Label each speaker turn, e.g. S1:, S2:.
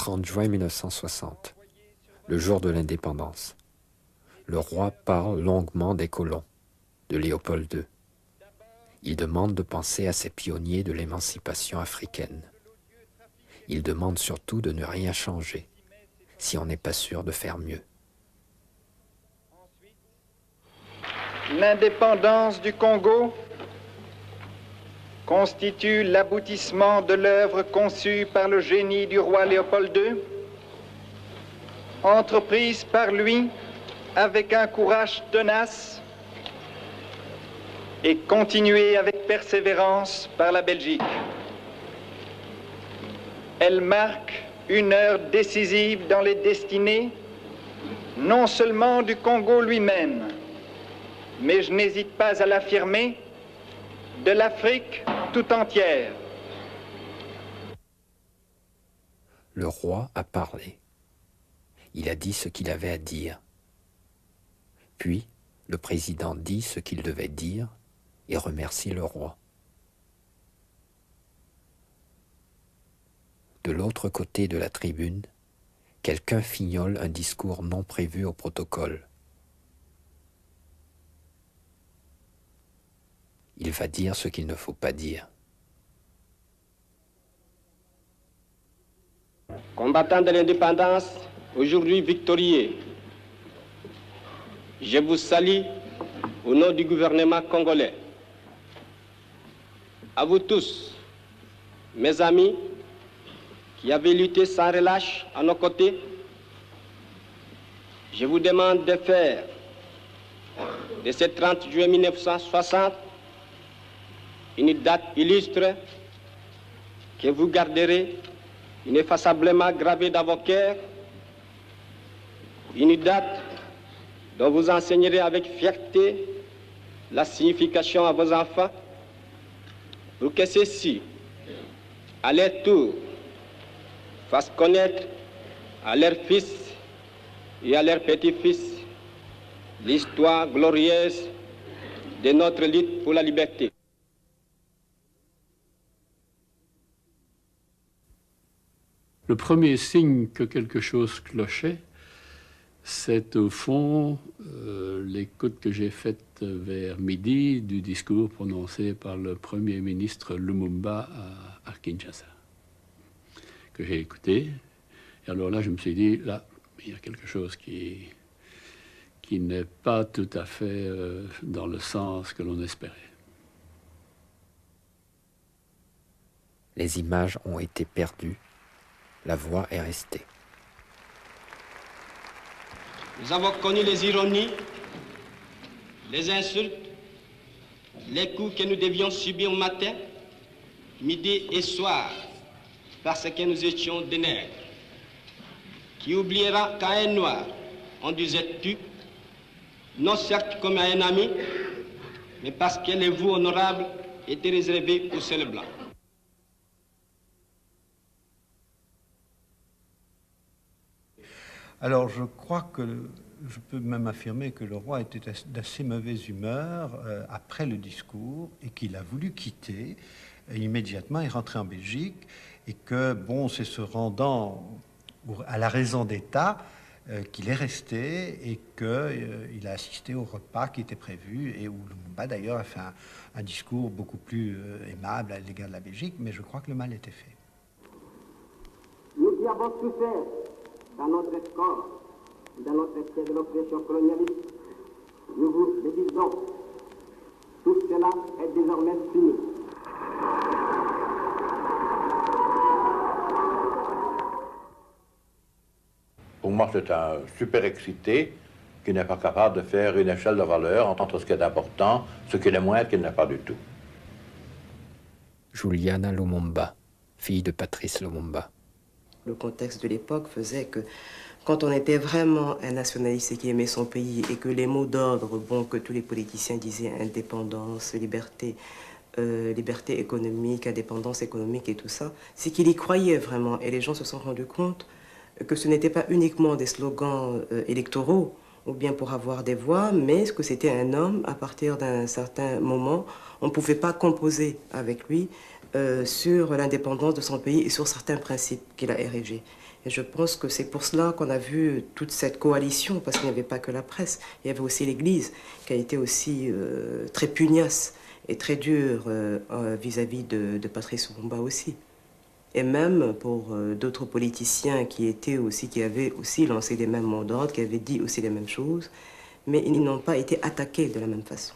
S1: 30 juin 1960, le jour de l'indépendance. Le roi parle longuement des colons, de Léopold II. Il demande de penser à ces pionniers de l'émancipation africaine. Il demande surtout de ne rien changer, si on n'est pas sûr de faire mieux.
S2: L'indépendance du Congo constitue l'aboutissement de l'œuvre conçue par le génie du roi Léopold II, entreprise par lui avec un courage tenace et continuée avec persévérance par la Belgique. Elle marque une heure décisive dans les destinées, non seulement du Congo lui-même, mais je n'hésite pas à l'affirmer, de l'Afrique tout entière.
S1: Le roi a parlé. Il a dit ce qu'il avait à dire. Puis, le président dit ce qu'il devait dire et remercie le roi. De l'autre côté de la tribune, quelqu'un fignole un discours non prévu au protocole. Il va dire ce qu'il ne faut pas dire.
S3: Combattants de l'indépendance, aujourd'hui victorieux, je vous salue au nom du gouvernement congolais. À vous tous, mes amis, qui avez lutté sans relâche à nos côtés, je vous demande de faire de ce 30 juillet 1960 une date illustre que vous garderez ineffaçablement gravée dans vos cœurs, une date dont vous enseignerez avec fierté la signification à vos enfants, pour que ceux-ci, à leur tour, fassent connaître à leurs fils et à leurs petits-fils l'histoire glorieuse de notre lutte pour la liberté.
S4: Le premier signe que quelque chose clochait, c'est au fond l'écoute que j'ai faite vers midi du discours prononcé par le Premier ministre Lumumba à Kinshasa, que j'ai écouté. Et alors là, je me suis dit, là, il y a quelque chose qui n'est pas tout à fait dans le sens que l'on espérait.
S1: Les images ont été perdues. La voix est restée.
S3: Nous avons connu les ironies, les insultes, les coups que nous devions subir au matin, midi et soir, parce que nous étions des nègres. Qui oubliera qu'à un noir, on disait tu, non certes comme à un ami, mais parce que les vous honorables étaient réservés aux seuls blancs.
S5: Alors je crois que je peux même affirmer que le roi était d'assez mauvaise humeur après le discours et qu'il a voulu quitter immédiatement et rentrer en Belgique et que, bon, c'est se rendant à la raison d'État qu'il est resté et qu'il a assisté au repas qui était prévu et où Lumumba d'ailleurs a fait un discours beaucoup plus aimable à l'égard de la Belgique, mais je crois que le mal était fait.
S6: Nous y avons souffert dans notre corps, dans notre excès de l'oppression colonialiste. Nous vous le disons, tout cela est désormais fini.
S7: Pour moi, c'est un super excité qui n'est pas capable de faire une échelle de valeur entre ce qui est important, ce qui est le moins et ce qui n'est pas du tout.
S1: Juliana Lumumba, fille de Patrice Lumumba.
S8: Le contexte de l'époque faisait que quand on était vraiment un nationaliste et qui aimait son pays et que les mots d'ordre, bon, que tous les politiciens disaient indépendance, liberté, liberté économique, indépendance économique et tout ça, c'est qu'il y croyait vraiment. Et les gens se sont rendus compte que ce n'était pas uniquement des slogans électoraux ou bien pour avoir des voix, mais que c'était un homme. À partir d'un certain moment, on ne pouvait pas composer avec lui sur l'indépendance de son pays et sur certains principes qu'il a érigés. Et je pense que c'est pour cela qu'on a vu toute cette coalition, parce qu'il n'y avait pas que la presse, il y avait aussi l'Église, qui a été aussi très pugnace et très dure vis-à-vis de Patrice Lumumba aussi. Et même pour d'autres politiciens qui avaient aussi lancé des mêmes mots d'ordre, qui avaient dit aussi les mêmes choses, mais ils n'ont pas été attaqués de la même façon.